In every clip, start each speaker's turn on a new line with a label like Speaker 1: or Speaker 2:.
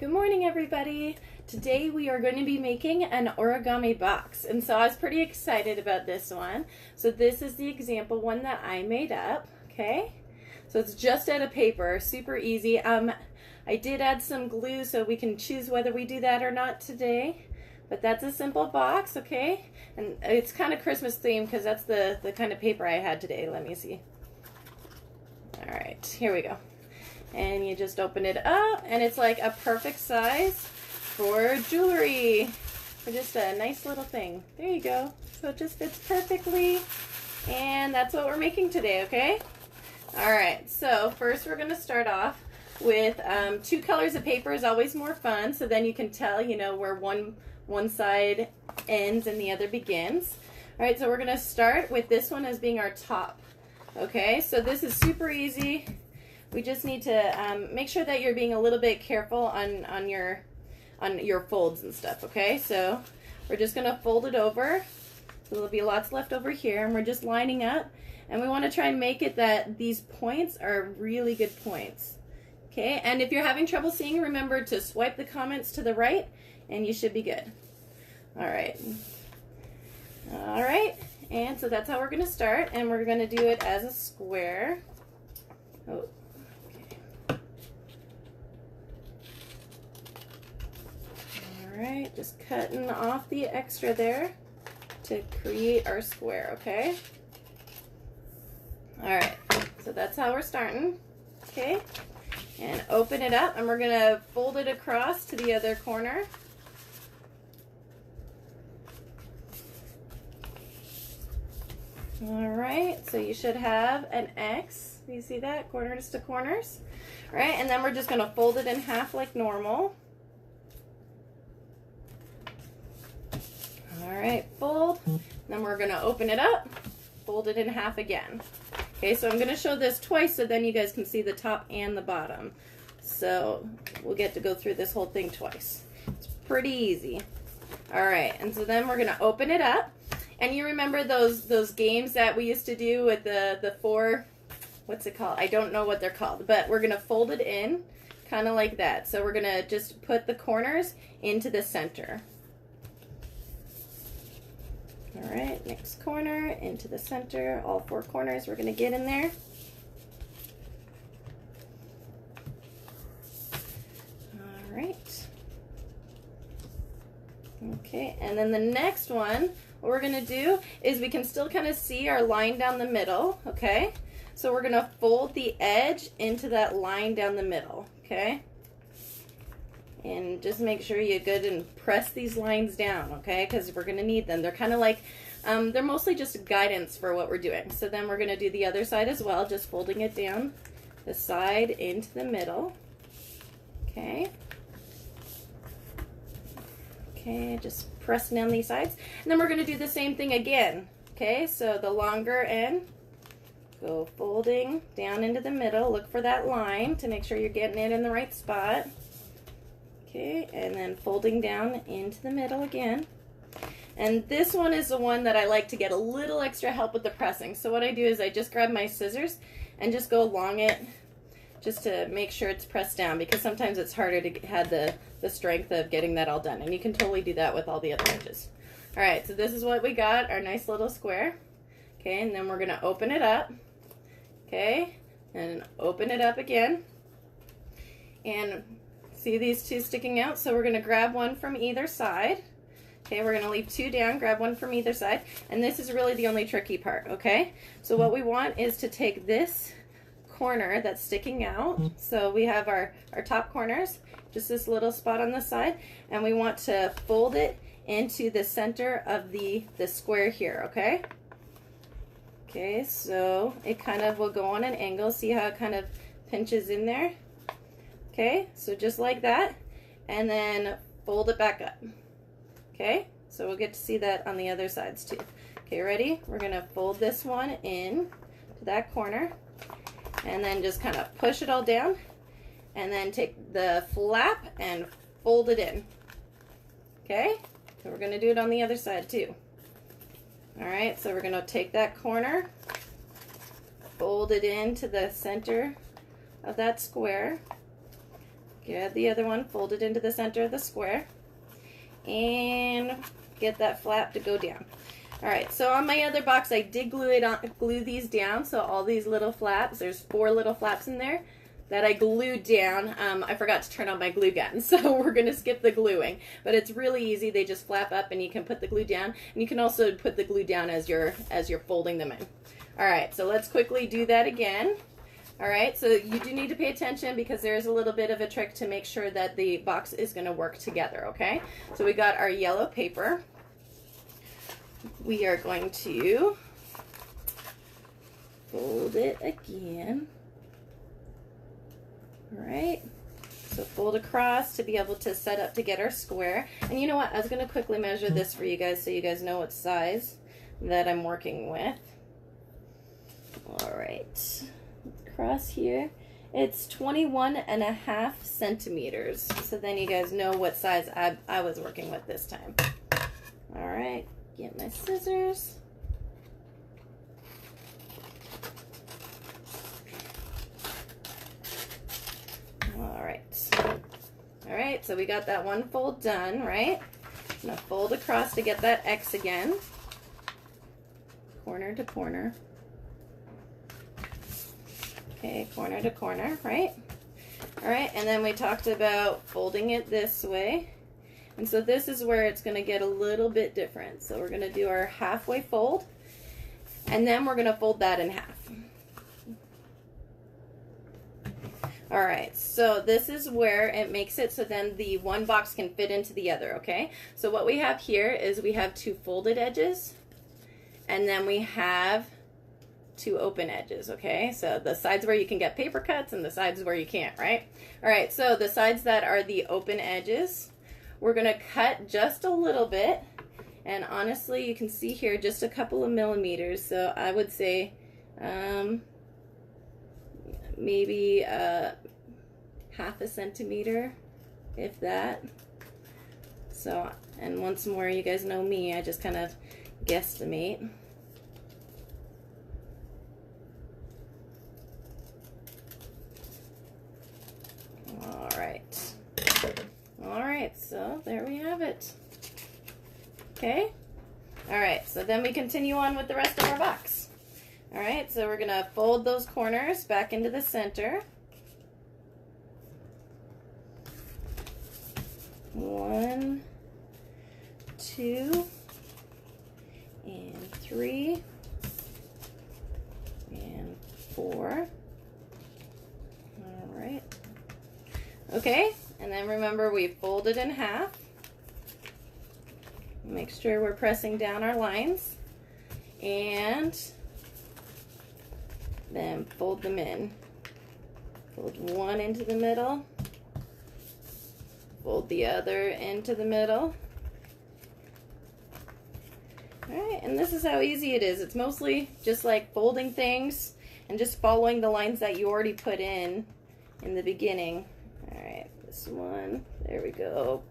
Speaker 1: Good morning, everybody. Today we are going to be making an origami box, and so I was pretty excited about this one. So this is the example one that I made up, okay? So it's just out of paper, super easy. I did add some glue so we can choose whether we do that or not today, but that's a simple box, okay? And it's kind of Christmas themed because that's the kind of paper I had today. Let me see. All right, here we go. And you just open it up, and it's like a perfect size for jewelry, for just a nice little thing. There you go. So it just fits perfectly, and that's what we're making today, okay? All right, so first we're gonna start off with two colors of paper is always more fun, so then you can tell, you know, where one side ends and the other begins. All right, so we're gonna start with this one as being our top, okay? So this is super easy. We just need to make sure that you're being a little bit careful on your folds and stuff, okay? So we're just gonna fold it over. So there'll be lots left over here, and we're just lining up, and we want to try and make it that these points are really good points, okay? And if you're having trouble seeing, remember to swipe the comments to the right, and you should be good. All right, and so that's how we're gonna start, and we're gonna do it as a square. Oh. Alright, just cutting off the extra there to create our square, okay? Alright, so that's how we're starting, okay? And open it up, and we're going to fold it across to the other corner. Alright, so you should have an X. You see that? Corners to corners. Alright, and then we're just going to fold it in half like normal. All right, fold. Then we're gonna open it up, fold it in half again. Okay, so I'm gonna show this twice so then you guys can see the top and the bottom. So we'll get to go through this whole thing twice. It's pretty easy. All right, and so then we're gonna open it up. And you remember those games that we used to do with the four, what's it called? I don't know what they're called, but we're gonna fold it in kind of like that. So we're gonna just put the corners into the center. All right, next corner into the center, all four corners we're going to get in there. All right. Okay, and then the next one, what we're going to do is we can still kind of see our line down the middle, okay? So we're going to fold the edge into that line down the middle, okay? And just make sure you're good and press these lines down, okay? Because we're going to need them. They're kind of like, they're mostly just guidance for what we're doing. So then we're going to do the other side as well, just folding it down the side into the middle. Okay. Okay, just pressing down these sides. And then we're going to do the same thing again. Okay, so the longer end, go folding down into the middle. Look for that line to make sure you're getting it in the right spot. Okay, and then folding down into the middle again. And this one is the one that I like to get a little extra help with the pressing. So what I do is I just grab my scissors and just go along it just to make sure it's pressed down, because sometimes it's harder to have the strength of getting that all done. And you can totally do that with all the other edges. All right, so this is what we got, our nice little square. Okay, and then we're gonna open it up. Okay, and open it up again. And see these two sticking out? So we're going to grab one from either side. Okay, we're going to leave two down, grab one from either side. And this is really the only tricky part, okay? So what we want is to take this corner that's sticking out. So we have our top corners, just this little spot on the side. And we want to fold it into the center of the square here, okay? Okay, so it kind of will go on an angle. See how it kind of pinches in there? Okay, so just like that, and then fold it back up. Okay, so we'll get to see that on the other sides too. Okay, ready? We're gonna fold this one in to that corner, and then just kind of push it all down, and then take the flap and fold it in. Okay, so we're gonna do it on the other side too. All right, so we're gonna take that corner, fold it into the center of that square. Get the other one, fold it into the center of the square, and get that flap to go down. All right, so on my other box, I did glue these down. So all these little flaps, there's 4 little flaps in there that I glued down. I forgot to turn on my glue gun, so we're gonna skip the gluing. But it's really easy. They just flap up, and you can put the glue down. And you can also put the glue down as you're folding them in. All right, so let's quickly do that again. All right, so you do need to pay attention because there is a little bit of a trick to make sure that the box is gonna work together, okay? So we got our yellow paper. We are going to fold it again. All right, so fold across to be able to set up to get our square. And you know what, I was gonna quickly measure this for you guys so you guys know what size that I'm working with. All right, across here, it's 21.5 centimeters. So then you guys know what size I was working with this time. All right, get my scissors. All right, so we got that one fold done, right? I'm gonna fold across to get that X again. Corner to corner. Okay, corner to corner, right? All right, and then we talked about folding it this way. And so this is where it's gonna get a little bit different. So we're gonna do our halfway fold, and then we're gonna fold that in half. All right, so this is where it makes it so then the one box can fit into the other, okay? So what we have here is we have 2 folded edges, and then we have 2 open edges, okay? So the sides where you can get paper cuts and the sides where you can't, right? All right, so the sides that are the open edges, we're gonna cut just a little bit, and honestly, you can see here just a couple of millimeters, so I would say maybe 1/2 centimeter, if that. So, and once more, you guys know me, I just kind of guesstimate. All right, so there we have it. Okay, all right, so then we continue on with the rest of our box. All right, so we're gonna fold those corners back into the center. 1, 2, and 3, and 4. All right. Okay, and then remember we fold it in half. Make sure we're pressing down our lines, and then fold them in. Fold one into the middle, fold the other into the middle. All right, and this is how easy it is. It's mostly just like folding things and just following the lines that you already put in the beginning. All right, this one, there we go.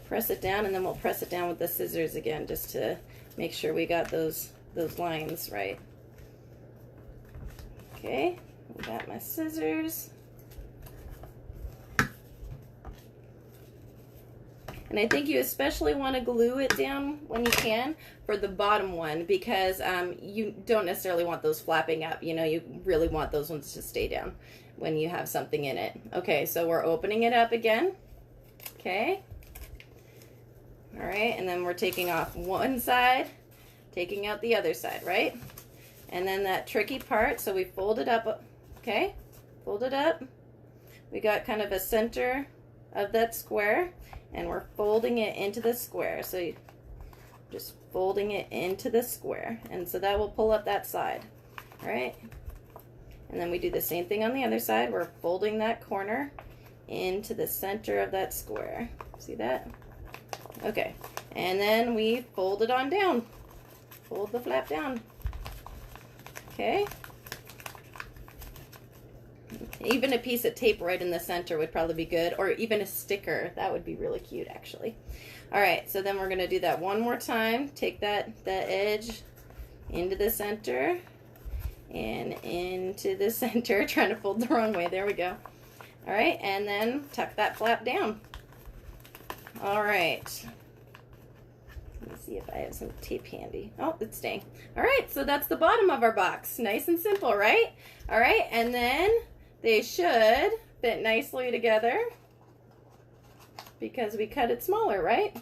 Speaker 1: Press it down, and then we'll press it down with the scissors again just to make sure we got those lines right. Okay, I got my scissors. And I think you especially want to glue it down when you can for the bottom one, because you don't necessarily want those flapping up. You know, you really want those ones to stay down when you have something in it. Okay, so we're opening it up again. Okay. All right, and then we're taking off one side, taking out the other side, right? And then that tricky part, so we fold it up, okay? Fold it up. We got kind of a center of that square, and we're folding it into the square. So you just folding it into the square, and so that will pull up that side, all right? And then we do the same thing on the other side. We're folding that corner into the center of that square. See that? Okay, and then we fold it on down. Fold the flap down. Okay. Even a piece of tape right in the center would probably be good, or even a sticker. That would be really cute, actually. All right, so then we're gonna do that one more time. Take that edge into the center and into the center. Trying to fold the wrong way. There we go. All right, and then tuck that flap down. All right. Let me see if I have some tape handy. Oh, it's staying. All right, so that's the bottom of our box. Nice and simple, right? All right, and then they should fit nicely together because we cut it smaller, right?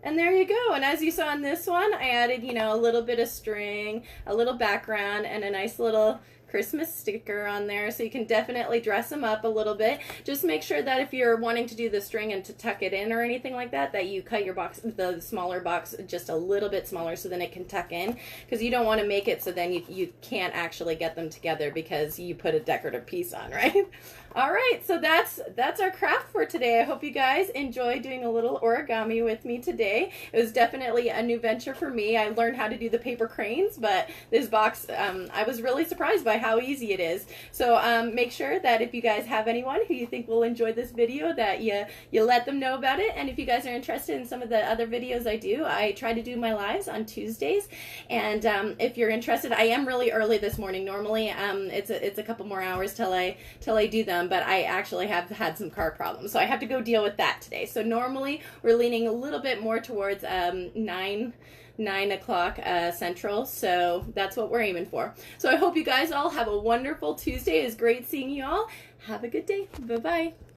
Speaker 1: And there you go. And as you saw in this one, I added, you know, a little bit of string, a little background, and a nice little Christmas sticker on there, so you can definitely dress them up a little bit. Just make sure that if you're wanting to do the string and to tuck it in or anything like that, that you cut your box, the smaller box, just a little bit smaller so then it can tuck in, because you don't want to make it so then you can't actually get them together because you put a decorative piece on, right? All right, so that's our craft for today. I hope you guys enjoyed doing a little origami with me today. It was definitely a new venture for me. I learned how to do the paper cranes, but this box, I was really surprised by how easy it is. So make sure that if you guys have anyone who you think will enjoy this video, that you let them know about it. And if you guys are interested in some of the other videos I do, I try to do my lives on Tuesdays. And if you're interested, I am really early this morning. Normally, it's a couple more hours till I do them. But I actually have had some car problems, so I have to go deal with that today. So normally we're leaning a little bit more towards 9 o'clock Central, so that's what we're aiming for. So I hope you guys all have a wonderful Tuesday. It was great seeing you all. Have a good day. Bye-bye.